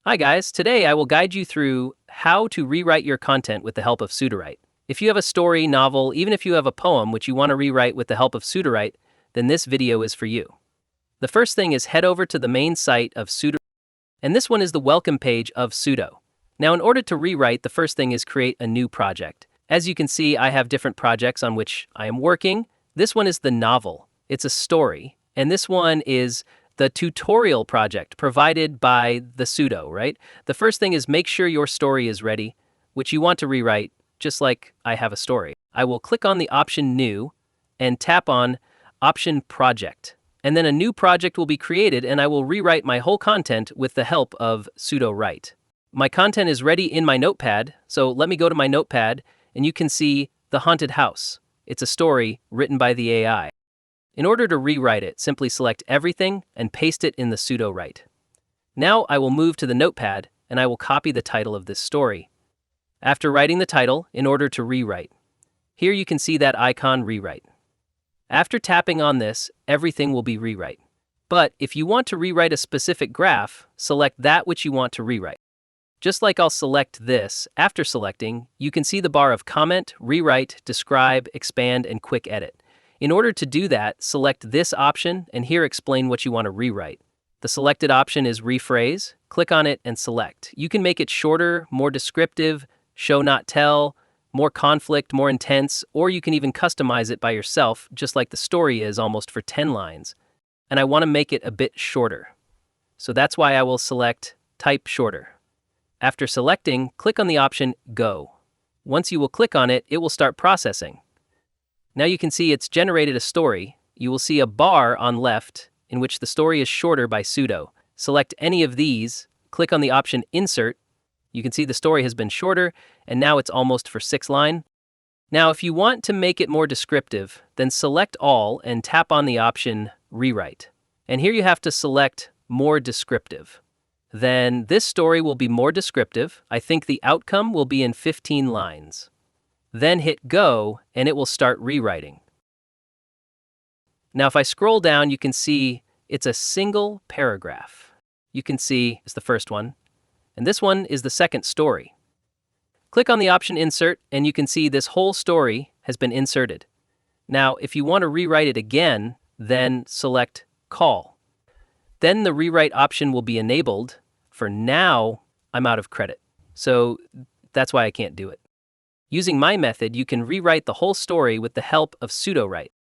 Hi guys, today I will guide you through how to rewrite your content with the help of Sudowrite. If you have a story, novel, even if you have a poem which you want to rewrite with the help of Sudowrite, then this video is for you. The first thing is head over to the main site of Sudowrite, and this one is the welcome page of Sudo. Now in order to rewrite, the first thing is create a new project. As you can see, I have different projects on which I am working. This one is the novel, it's a story, and this one is the tutorial project provided by the Sudo, right? The first thing is make sure your story is ready, which you want to rewrite, just like I have a story. I will click on the option New and tap on Option Project. And then a new project will be created and I will rewrite my whole content with the help of Sudowrite. My content is ready in my notepad, so let me go to my notepad and you can see The Haunted House. It's a story written by the AI. In order to rewrite it, simply select everything and paste it in the Sudowrite. Now I will move to the notepad and I will copy the title of this story. After writing the title, in order to rewrite, here you can see that icon Rewrite. After tapping on this, everything will be rewrite. But if you want to rewrite a specific graph, select that which you want to rewrite. Just like I'll select this, after selecting, you can see the bar of Comment, Rewrite, Describe, Expand, and Quick Edit. In order to do that, select this option and here explain what you want to rewrite. The selected option is Rephrase. Click on it and select. You can make it shorter, more descriptive, show not tell, more conflict, more intense, or you can even customize it by yourself, just like the story is almost for 10 lines. And I want to make it a bit shorter. So that's why I will select Type Shorter. After selecting, click on the option Go. Once you will click on it, it will start processing. Now you can see it's generated a story. You will see a bar on left in which the story is shorter by Sudo. Select any of these, click on the option Insert. You can see the story has been shorter and now it's almost for 6 lines. Now if you want to make it more descriptive, then select all and tap on the option Rewrite. And here you have to select More Descriptive. Then this story will be more descriptive. I think the outcome will be in 15 lines. Then hit Go and it will start rewriting. Now if I scroll down, you can see it's a single paragraph. You can see it's the first one, and this one is the second story. Click on the option Insert and you can see this whole story has been inserted. Now if you want to rewrite it again, then select Call. Then the rewrite option will be enabled. For now, I'm out of credit, so that's why I can't do it. Using my method, you can rewrite the whole story with the help of Sudowrite.